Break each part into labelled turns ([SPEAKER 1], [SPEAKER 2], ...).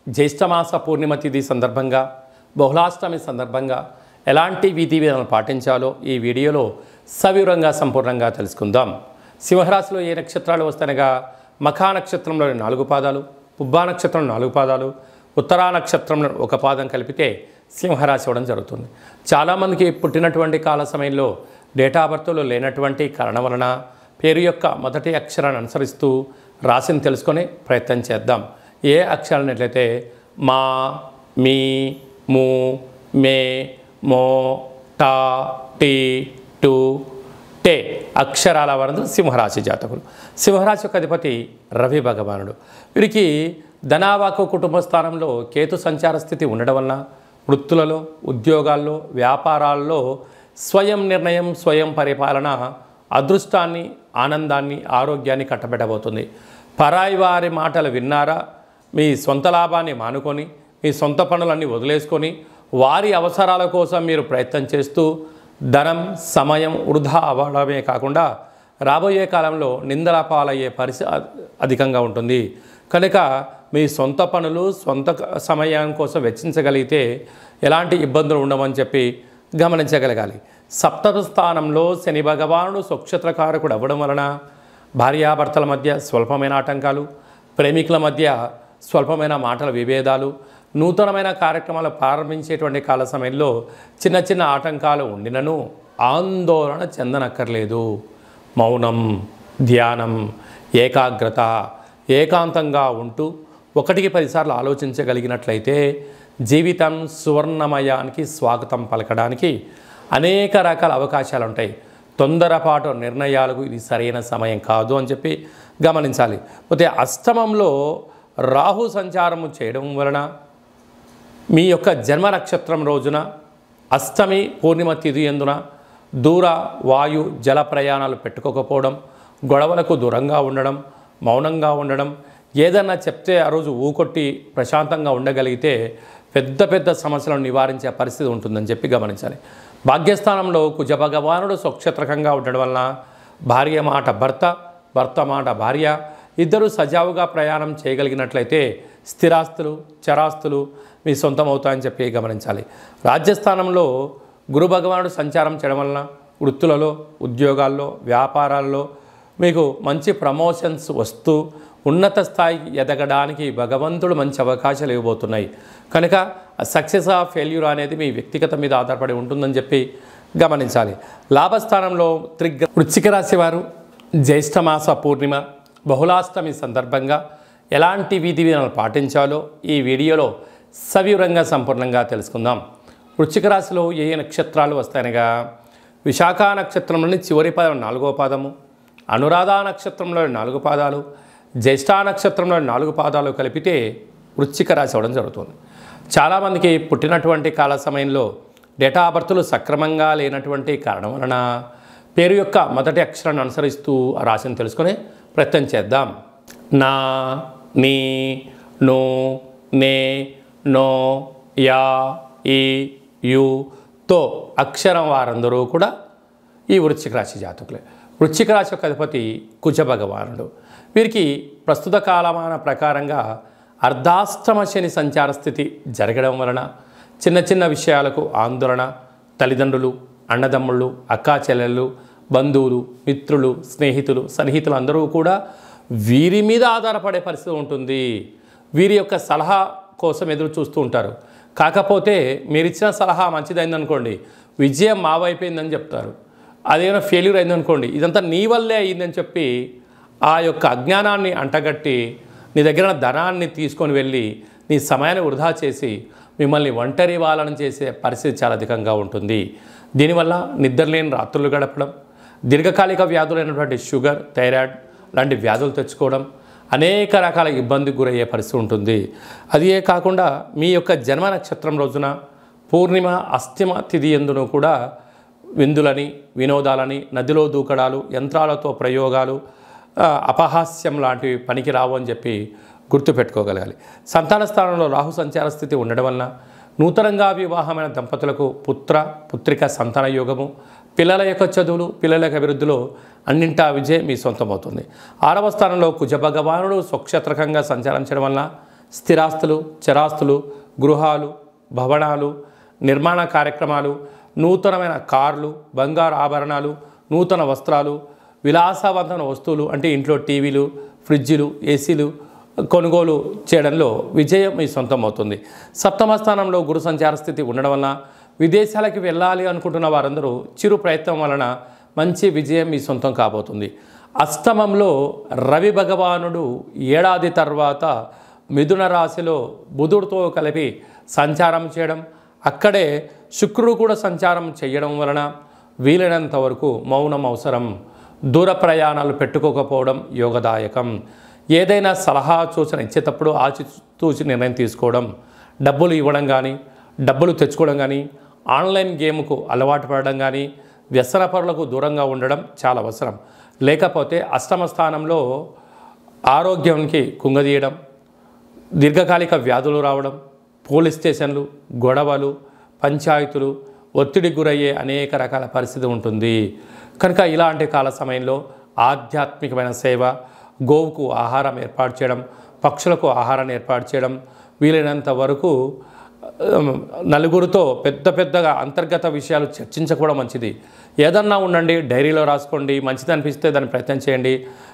[SPEAKER 1] జ్యేష్ఠమాస పూర్ణిమ తిథి సందర్భంగా బహుళాష్టమి సందర్భంగా ఎలాంటి విధి విధానాలు పాటించాలో ఈ వీడియోలో సవివరంగా సంపూర్ణంగా తెలుసుకుందాం. సింహరాశిలో ఏ నక్షత్రాలు వస్తాయనగా మఖా నక్షత్రంలోని 4 పాదాలు, పుబ్బా నక్షత్రంలో 4 పాదాలు, ఉత్తరా నక్షత్రంలో 1 పాదం కలిపితే సింహరాశి అవ్వడం జరుగుతుంది. చాలామందికి పుట్టినటువంటి కాల సమయంలో డేటా బర్త్లో లేనటువంటి కారణం వలన పేరు యొక్క మొదటి అక్షరాన్ని అనుసరిస్తూ రాశిని తెలుసుకొని ప్రయత్నం చేద్దాం. ఏ అక్షరాలైతే మా, మీ, ము, మే, మో, టా, టీ, టు, టే అక్షరాల వారు సింహరాశి జాతకులు. సింహరాశి యొక్క అధిపతి రవి భగవానుడు. వీరికి ధనావాకు కుటుంబ స్థానంలో కేతు సంచార స్థితి ఉండడం వలన వృత్తులలో, ఉద్యోగాల్లో, వ్యాపారాల్లో స్వయం నిర్ణయం, స్వయం పరిపాలన అదృష్టాన్ని, ఆనందాన్ని, ఆరోగ్యాన్ని కట్టబెట్టబోతుంది. పరాయి వారి మాటలు విన్నారా, మీ సొంత లాభాన్ని మానుకొని మీ సొంత పనులన్నీ వదిలేసుకొని వారి అవసరాల కోసం మీరు ప్రయత్నం చేస్తూ ధనం, సమయం వృధా అవ్వడమే కాకుండా రాబోయే కాలంలో నిందల పాలయ్యే పరిస్థితి అధికంగా ఉంటుంది. కనుక మీ సొంత పనులు సొంత సమయం కోసం వెచ్చించగలిగితే ఎలాంటి ఇబ్బందులు ఉండవని చెప్పి గమనించగలగాలి. సప్తమ స్థానంలో శని భగవానుడు స్వక్షేత్రకారకుడు అవ్వడం వలన భార్యాభర్తల మధ్య స్వల్పమైన ఆటంకాలు, ప్రేమికుల మధ్య స్వల్పమైన మాటల విభేదాలు, నూతనమైన కార్యక్రమాలు ప్రారంభించేటువంటి కాల సమయంలో చిన్న చిన్న ఆటంకాలు ఉండినను ఆందోళన చెందనక్కర్లేదు. మౌనం, ధ్యానం, ఏకాగ్రత, ఏకాంతంగా ఉంటూ 1కి 10 సార్లు ఆలోచించగలిగినట్లయితే జీవితం సువర్ణమయానికి స్వాగతం పలకడానికి అనేక రకాల అవకాశాలు ఉంటాయి. తొందరపాటు నిర్ణయాలకు ఇది సరైన సమయం కాదు అని చెప్పి గమనించాలి. పోతే అష్టమంలో రాహు సంచారము చేయడం వలన మీ యొక్క జన్మ నక్షత్రం రోజున అష్టమి పూర్ణిమ తిథి యందున దూర, వాయు, జల ప్రయాణాలు పెట్టుకోకపోవడం, గొడవలకు దూరంగా ఉండడం, మౌనంగా ఉండడం, ఏదన్నా చెప్తే ఆ రోజు ఊకొట్టి ప్రశాంతంగా ఉండగలిగితే పెద్ద పెద్ద సమస్యలను నివారించే పరిస్థితి ఉంటుందని చెప్పి గమనించాలి. భాగ్యస్థానంలో కుజ భగవానుడు స్వక్షేత్రకంగా ఉండడం వలన భార్య మాట భర్త, భర్త మాట భార్య ఇద్దరు సజావుగా ప్రయాణం చేయగలిగినట్లయితే స్థిరాస్తులు, చరాస్తులు మీ సొంతం అవుతాయని చెప్పి గమనించాలి. రాజ్యస్థానంలో గురు భగవానుడు సంచారం చేయడం వలన వృత్తులలో, ఉద్యోగాల్లో, వ్యాపారాల్లో మీకు మంచి ప్రమోషన్స్ వస్తూ ఉన్నత స్థాయికి ఎదగడానికి భగవంతుడు మంచి అవకాశాలు ఇవ్వబోతున్నాయి. కనుక సక్సెస్ ఆఫ్ ఫెయిల్యూర్ అనేది మీ వ్యక్తిగత మీద ఆధారపడి ఉంటుందని చెప్పి గమనించాలి. లాభస్థానంలో వృశ్చిక రాశి వారు జ్యేష్ఠమాస పూర్ణిమ బహుళాష్టమి సందర్భంగా ఎలాంటి విధి విధానాలు పాటించాలో ఈ వీడియోలో సవివరంగా సంపూర్ణంగా తెలుసుకుందాం. వృశ్చిక రాశిలో ఏ నక్షత్రాలు వస్తాయనగా విశాఖ నక్షత్రంలోని చివరి పాదం 4వ పాదము, అనురాధ నక్షత్రంలోని 4 పాదాలు, జ్యేష్ఠ నక్షత్రంలోని 4 పాదాలు కలిపితే వృశ్చిక రాశి అవ్వడం జరుగుతుంది. చాలామందికి పుట్టినటువంటి కాల సమయంలో డేటా బర్త్లు సక్రమంగా లేనటువంటి కారణం వలన పేరు యొక్క మొదటి అక్షరాన్ని అనుసరిస్తూ ఆ రాశిని తెలుసుకునే ప్రయత్నం చేద్దాం. నా, నీ, నో, నే, నో, యా, ఈ, యు, తో అక్షరం వారందరూ కూడా ఈ వృశ్చిక రాశి జాతకులే. వృశ్చిక రాశి యొక్క అధిపతి కుజ భగవానుడు. వీరికి ప్రస్తుత కాలమాన ప్రకారంగా అర్ధాష్టమ శని సంచార స్థితి జరగడం వలన చిన్న చిన్న విషయాలకు ఆందోళన, తల్లిదండ్రులు, అన్నదమ్ముళ్ళు, అక్కా చెల్లెళ్ళు, బంధువులు, మిత్రులు, స్నేహితులు, సన్నిహితులు అందరూ కూడా వీరి మీద ఆధారపడే పరిస్థితి ఉంటుంది. వీరి యొక్క సలహా కోసం ఎదురు చూస్తూ ఉంటారు. కాకపోతే మీరు ఇచ్చిన సలహా మంచిదైందనుకోండి, విజయం మా వైపోయిందని చెప్తారు. అదేమైనా ఫెయిల్యూర్ అయిందనుకోండి, ఇదంతా నీ వల్లే అయిందని చెప్పి ఆ యొక్క అజ్ఞానాన్ని అంటగట్టి నీ దగ్గర ధనాన్ని తీసుకొని వెళ్ళి నీ సమయాన్ని వృధా చేసి మిమ్మల్ని ఒంటరి వాళ్ళని చేసే పరిస్థితి చాలా అధికంగా ఉంటుంది. దీనివల్ల నిద్రలేని రాత్రులు గడపడం, దీర్ఘకాలిక వ్యాధులైనటువంటి షుగర్, థైరాయిడ్ లాంటి వ్యాధులు తెచ్చుకోవడం, అనేక రకాల ఇబ్బందికి గురయ్యే పరిస్థితి ఉంటుంది. అదే కాకుండా మీ యొక్క జన్మ నక్షత్రం రోజున పూర్ణిమ, అష్టమ తిథి యందును కూడా విందులని, వినోదాలని, నదిలో దూకడాలు, యంత్రాలతో ప్రయోగాలు, అపహాస్యం లాంటివి పనికి రావు అని చెప్పి గుర్తుపెట్టుకోగలగాలి. సంతాన స్థానంలో రాహు సంచార స్థితి ఉండడం వలన నూతనంగా వివాహమైన దంపతులకు పుత్ర, పుత్రిక సంతాన యోగము, పిల్లల యొక్క చదువులు, పిల్లల యొక్క అభివృద్ధిలో అన్నింటా విజయం మీ సొంతమవుతుంది. 6వ స్థానంలో కుజ భగవానుడు స్వక్షేత్రకంగా సంచారం చేయడం వలన స్థిరాస్తులు, చరాస్తులు, గృహాలు, భవనాలు, నిర్మాణ కార్యక్రమాలు, నూతనమైన కార్లు, బంగారు ఆభరణాలు, నూతన వస్త్రాలు, విలాసవంతమైన వస్తువులు అంటే ఇంట్లో టీవీలు, ఫ్రిడ్జిలు, ఏసీలు కొనుగోలు చేయడంలో విజయం మీ సొంతం అవుతుంది. సప్తమ స్థానంలో గురు సంచార స్థితి ఉండడం వలన విదేశాలకు వెళ్ళాలి అనుకుంటున్న వారందరూ చిరు ప్రయత్నం వలన మంచి విజయం మీ సొంతం కాబోతుంది. అష్టమంలో రవి భగవానుడు ఏడాది తర్వాత మిథున రాశిలో బుధుడితో కలిపి సంచారం చేయడం, అక్కడే శుక్రుడు కూడా సంచారం చేయడం వలన వీలైనంత వరకు మౌనం అవసరం. దూర ప్రయాణాలు పెట్టుకోకపోవడం యోగదాయకం. ఏదైనా సలహా సూచన ఇచ్చేటప్పుడు ఆచితూచి నిర్ణయం తీసుకోవడం, డబ్బులు ఇవ్వడం కానీ, డబ్బులు తెచ్చుకోవడం కానీ, ఆన్లైన్ గేమ్కు అలవాటు పడడం కానీ, వ్యసనపరులకు దూరంగా ఉండడం చాలా అవసరం. లేకపోతే అష్టమ స్థానంలో ఆరోగ్యానికి కుంగదీయడం, దీర్ఘకాలిక వ్యాధులు రావడం, పోలీస్ స్టేషన్లు, గొడవలు, పంచాయతీలు, ఒత్తిడికి గురయ్యే అనేక రకాల పరిస్థితి ఉంటుంది. కనుక ఇలాంటి కాల సమయంలో ఆధ్యాత్మికమైన సేవ, గోవుకు ఆహారం ఏర్పాటు చేయడం, పక్షులకు ఆహారాన్ని ఏర్పాటు చేయడం, వీలైనంత వరకు నలుగురితో పెద్దగా అంతర్గత విషయాలు చర్చించకపోవడం మంచిది. ఏదన్నా ఉండండి, డైరీలో రాసుకోండి, మంచిది అనిపిస్తే దాన్ని ప్రయత్నం చేయండి.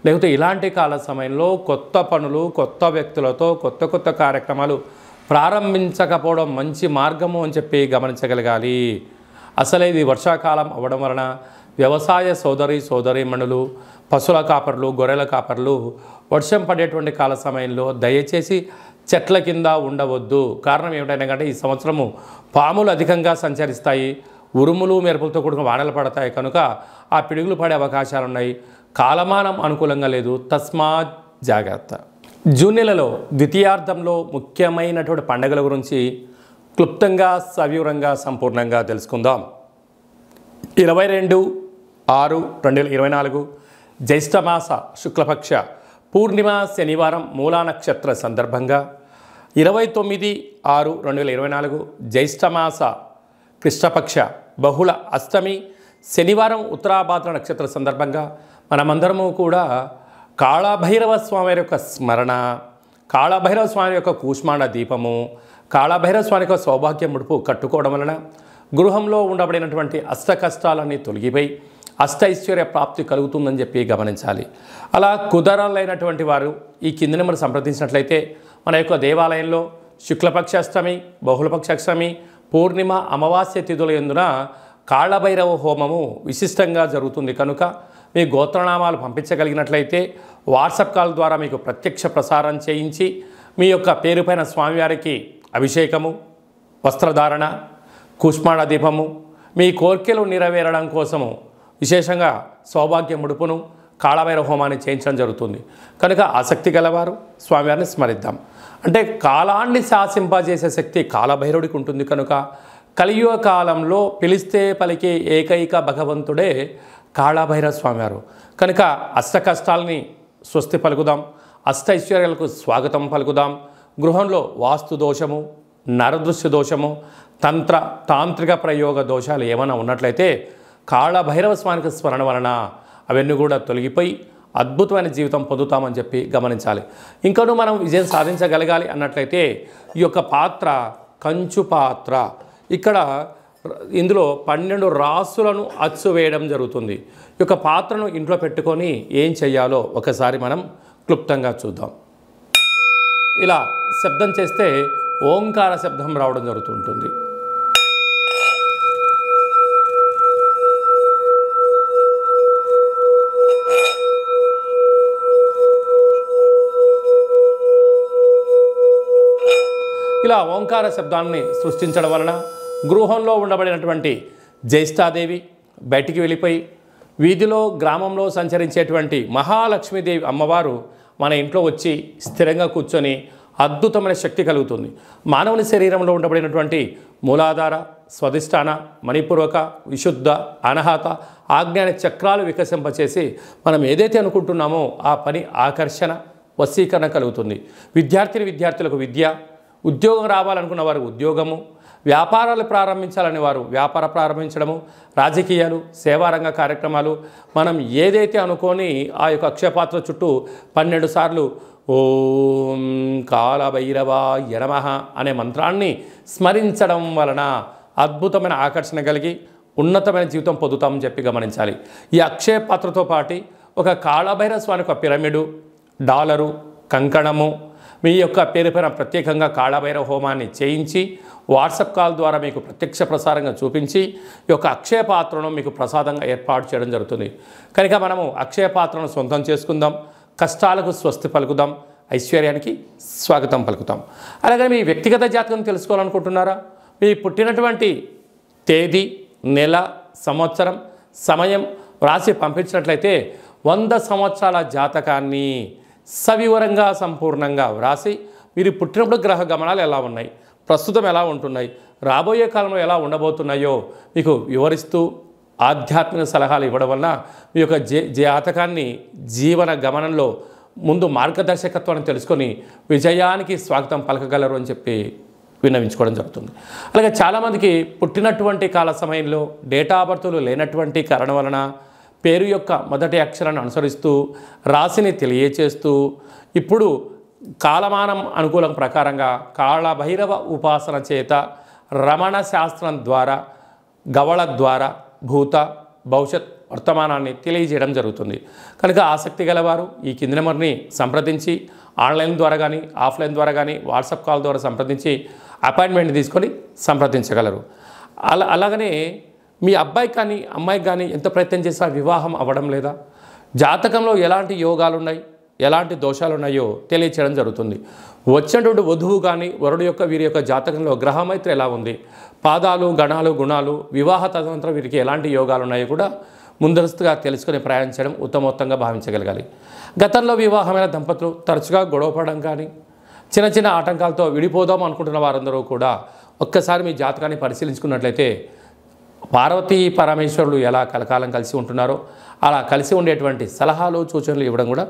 [SPEAKER 1] లేకపోతే ఇలాంటి కాల సమయంలో కొత్త పనులు, కొత్త వ్యక్తులతో కొత్త కార్యక్రమాలు ప్రారంభించకపోవడం మంచి మార్గము అని చెప్పి గమనించగలగాలి. అసలే ఇది వర్షాకాలం అవ్వడం వలన వ్యవసాయ సోదరీమణులు, పశువుల కాపర్లు, గొర్రెల కాపర్లు వర్షం పడేటువంటి కాల సమయంలో దయచేసి చెట్ల కింద ఉండవద్దు. కారణం ఏమిటంటే ఈ సంవత్సరము పాములు అధికంగా సంచరిస్తాయి, ఉరుములు మెరుపులతో కూడిన వానలు పడతాయి. కనుక ఆ పిడుగులు పడే అవకాశాలు ఉన్నాయి. కాలమానం అనుకూలంగా లేదు, తస్మాత్ జాగ్రత్త. జూన్ నెలలో ద్వితీయార్థంలో ముఖ్యమైనటువంటి పండుగల గురించి క్లుప్తంగా సవివరంగా సంపూర్ణంగా తెలుసుకుందాం. 22/6/2024 జ్యేష్ఠమాస శుక్లపక్ష పూర్ణిమ శనివారం మూలా నక్షత్ర సందర్భంగా 29/6/2024 జ్యేష్ఠమాస కృష్ణపక్ష బహుళ అష్టమి శనివారం ఉత్తరాభాద్ర నక్షత్ర సందర్భంగా మనమందరము కూడా కాళభైరవ స్వామి యొక్క స్మరణ, కాళభైరవ స్వామి యొక్క కూష్మాండ దీపము, కాళభైరవ స్వామి యొక్క సౌభాగ్య ముడుపు కట్టుకోవడం వలన గృహంలో ఉండబడినటువంటి అష్ట కష్టాలన్నీ తొలగిపోయి అష్టైశ్వర్య ప్రాప్తి కలుగుతుందని చెప్పి గమనించాలి. అలా కుదరలైనటువంటి వారు ఈ కింది నెంబర్ సంప్రదించినట్లయితే మన యొక్క దేవాలయంలో శుక్లపక్ష అష్టమి, బహుళపక్ష అష్టమి, పూర్ణిమ, అమావాస్య తిథుల యందున కాళభైరవ హోమము విశిష్టంగా జరుగుతుంది. కనుక మీ గోత్రనామాలు పంపించగలిగినట్లయితే వాట్సాప్ కాల్ ద్వారా మీకు ప్రత్యక్ష ప్రసారం చేయించి మీ యొక్క పేరుపైన స్వామివారికి అభిషేకము, వస్త్రధారణ, కూష్మాండ దీపము, మీ కోర్కెలు నెరవేరడం కోసము విశేషంగా సౌభాగ్య ముడుపును, కాళభైరవ హోమాన్ని చేయించడం జరుగుతుంది. కనుక ఆసక్తి గలవారు స్వామివారిని స్మరిద్దాం. అంటే కాలాన్ని శాసింపజేసే శక్తి కాళభైరవుడికి ఉంటుంది. కనుక కలియుగ కాలంలో పిలిస్తే పలికే ఏకైక భగవంతుడే కాళభైరవ స్వామివారు. కనుక అష్ట కష్టాలని స్వస్తి పలుకుదాం, అష్టైశ్వర్యాలకు స్వాగతం పలుకుదాం. గృహంలో వాస్తు దోషము, నరదృశ్య దోషము, తాంత్రిక ప్రయోగ దోషాలు ఏమైనా ఉన్నట్లయితే కాళభైరవ స్వామికి స్మరణ వలన అవన్నీ కూడా తొలగిపోయి అద్భుతమైన జీవితం పొందుతామని చెప్పి గమనించాలి. ఇంకనూ మనం విజయం సాధించగలగాలి అన్నట్లయితే ఈ యొక్క పాత్ర కంచు పాత్ర, ఇక్కడ ఇందులో 12 రాసులను అచ్చు వేయడం జరుగుతుంది. ఈ యొక్క పాత్రను ఇంట్లో పెట్టుకొని ఏం చెయ్యాలో ఒకసారి మనం క్లుప్తంగా చూద్దాం. ఇలా శబ్దం చేస్తే ఓంకార శబ్దం రావడం జరుగుతుంటుంది. ఇలా ఓంకార శబ్దాన్ని సృష్టించడం వలన గృహంలో ఉండబడినటువంటి జ్యేష్ఠాదేవి బయటికి వెళ్ళిపోయి వీధిలో, గ్రామంలో సంచరించేటువంటి మహాలక్ష్మీదేవి అమ్మవారు మన ఇంట్లో వచ్చి స్థిరంగా కూర్చొని అద్భుతమైన శక్తి కలుగుతుంది. మానవుని శరీరంలో ఉండబడినటువంటి మూలాధార, స్వధిష్టాన, మణిపూర్వక, విశుద్ధ, అనాహత, ఆజ్ఞాన చక్రాలు వికసింపచేసి మనం ఏదైతే అనుకుంటున్నామో ఆ పని ఆకర్షణ, వశీకరణ కలుగుతుంది. విద్యార్థులకు విద్య, ఉద్యోగం రావాలనుకున్న వారికి ఉద్యోగము, వ్యాపారాలు ప్రారంభించాలని వారు వ్యాపార ప్రారంభించడము, రాజకీయాలు, సేవారంగ కార్యక్రమాలు, మనం ఏదైతే అనుకొని ఆ యొక్క అక్షయపాత్ర చుట్టూ 12 సార్లు ఓం కాలభైరవాయ నమః అనే మంత్రాన్ని స్మరించడం వలన అద్భుతమైన ఆకర్షణ కలిగి ఉన్నతమైన జీవితం పొందుతామని చెప్పి గమనించాలి. ఈ అక్షయ పాత్రతో పాటు ఒక కాళభైరవ స్వామికి ఒక పిరమిడు, డాలరు, కంకణము, మీ యొక్క పేరు పైన ప్రత్యేకంగా కాళభైరవ హోమాన్ని చేయించి వాట్సాప్ కాల్ ద్వారా మీకు ప్రత్యక్ష ప్రసారంగా చూపించి ఈ యొక్క అక్షయ పాత్రను మీకు ప్రసాదంగా ఏర్పాటు చేయడం జరుగుతుంది. కనుక మనము అక్షయ పాత్రను సొంతం చేసుకుందాం, కష్టాలకు స్వస్తి పలుకుదాం, ఐశ్వర్యానికి స్వాగతం పలుకుతాం. అలాగే మీ వ్యక్తిగత జాతకం తెలుసుకోవాలనుకుంటున్నారా? మీ పుట్టినటువంటి తేదీ, నెల, సంవత్సరం, సమయం వ్రాసి పంపించినట్లయితే 100 సంవత్సరాల జాతకాన్ని సవివరంగా సంపూర్ణంగా వ్రాసి మీరు పుట్టినప్పుడు గ్రహ గమనాలు ఎలా ఉన్నాయి, ప్రస్తుతం ఎలా ఉంటున్నాయి, రాబోయే కాలంలో ఎలా ఉండబోతున్నాయో మీకు వివరిస్తూ ఆధ్యాత్మిక సలహాలు ఇవ్వడం వల్ల మీ యొక్క జాతకాన్ని జీవన గమనంలో ముందు మార్గదర్శకత్వాన్ని తెలుసుకొని విజయానికి స్వాగతం పలకగలరు అని చెప్పి విన్నవించుకోవడం జరుగుతుంది. అలాగే చాలామందికి పుట్టినటువంటి కాల సమయంలో డేటా ఆఫ్ బర్త్లు లేనటువంటి కారణం వలన పేరు యొక్క మొదటి అక్షరాన్ని అనుసరిస్తూ రాశిని తెలియచేస్తూ ఇప్పుడు కాలమానం అనుకూలం ప్రకారంగా కాళభైరవ ఉపాసన చేత రమణ శాస్త్రం ద్వారా గవళ ద్వారా భూత భవిష్యత్ వర్తమానాన్ని తెలియజేయడం జరుగుతుంది. కనుక ఆసక్తి గలవారు ఈ కింది నెంబర్ని సంప్రదించి ఆన్లైన్ ద్వారా కానీ ఆఫ్లైన్ ద్వారా కానీ వాట్సాప్ కాల్ ద్వారా సంప్రదించి అపాయింట్మెంట్ తీసుకొని సంప్రదించగలరు. అలాగనే మీ అబ్బాయికి కానీ అమ్మాయికి కానీ ఎంత ప్రయత్నం చేసినా వివాహం అవ్వడం లేదా, జాతకంలో ఎలాంటి యోగాలు ఉన్నాయి, ఎలాంటి దోషాలు ఉన్నాయో తెలియచేయడం జరుగుతుంది. వచ్చినటువంటి వధువు కానీ వరుడు యొక్క వీరి యొక్క జాతకంలో గ్రహమైత్రి ఎలా ఉంది, పాదాలు, గణాలు, గుణాలు, వివాహ తదనంతరం వీరికి ఎలాంటి యోగాలు ఉన్నాయో కూడా ముందస్తుగా తెలుసుకొని ప్రయాణించడం ఉత్తమోత్తంగా భావించగలగాలి. గతంలో వివాహమైన దంపతులు తరచుగా గొడవపడడం కానీ చిన్న చిన్న ఆటంకాలతో విడిపోదాం అనుకుంటున్న వారందరూ కూడా ఒక్కసారి మీ జాతకాన్ని పరిశీలించుకున్నట్లయితే పార్వతీ పరమేశ్వరులు ఎలా కలకాలం కలిసి ఉంటున్నారో అలా కలిసి ఉండేటువంటి సలహాలు, సూచనలు ఇవ్వడం కూడా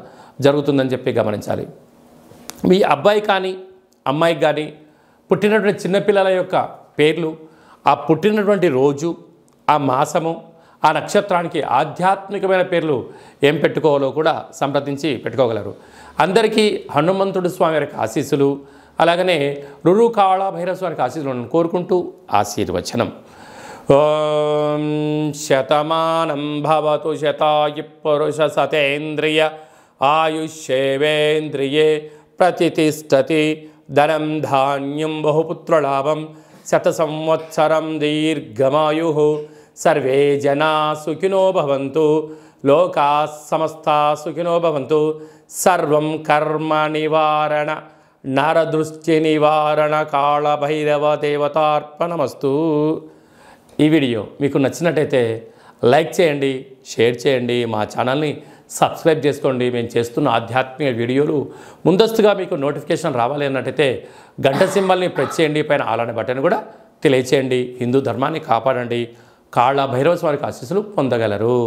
[SPEAKER 1] జరుగుతుందని చెప్పి గమనించాలి. మీ అబ్బాయి కానీ అమ్మాయికి కానీ పుట్టినటువంటి చిన్నపిల్లల యొక్క పేర్లు, ఆ పుట్టినటువంటి రోజు, ఆ మాసము, ఆ నక్షత్రానికి ఆధ్యాత్మికమైన పేర్లు ఏం పెట్టుకోవాలో కూడా సంప్రదించి పెట్టుకోగలరు. అందరికీ హనుమంతుడు స్వామి వారికి ఆశీస్సులు, అలాగనే రురు కాళభైరవ స్వామికి ఆశీస్సులను కోరుకుంటూ ఆశీర్వచనం. ఓం శతమానం భవతు శతాయు పురుష సతేంద్రియ ఆయుష్యేవేంద్రియే ప్రతిష్టతి ధనం ధాన్యం బహుపుత్రలాభం శత సంవత్సరం దీర్ఘమాయు సర్వే జనా సుఖినో భవంతు లోకా సమస్తా సుఖినో భవంతు. సర్వం కర్మ నివారణ నరదృష్టి నివారణ కాళభైరవ దేవతార్పణమస్తు. ఈ వీడియో మీకు నచ్చినట్టయితే లైక్ చేయండి, షేర్ చేయండి, మా ఛానల్ని సబ్స్క్రైబ్ చేసుకోండి. మేము చేస్తున్న ఆధ్యాత్మిక వీడియోలు ముందస్తుగా మీకు నోటిఫికేషన్ రావాలి అన్నట్టయితే గంట సింబల్ని ప్రెస్ చేయండి, పైన ఆల్ అనే బటన్ కూడా తెలియచేయండి. హిందూ ధర్మాన్ని కాపాడండి, కాళభైరవ స్వామికి ఆశీస్సులు పొందగలరు.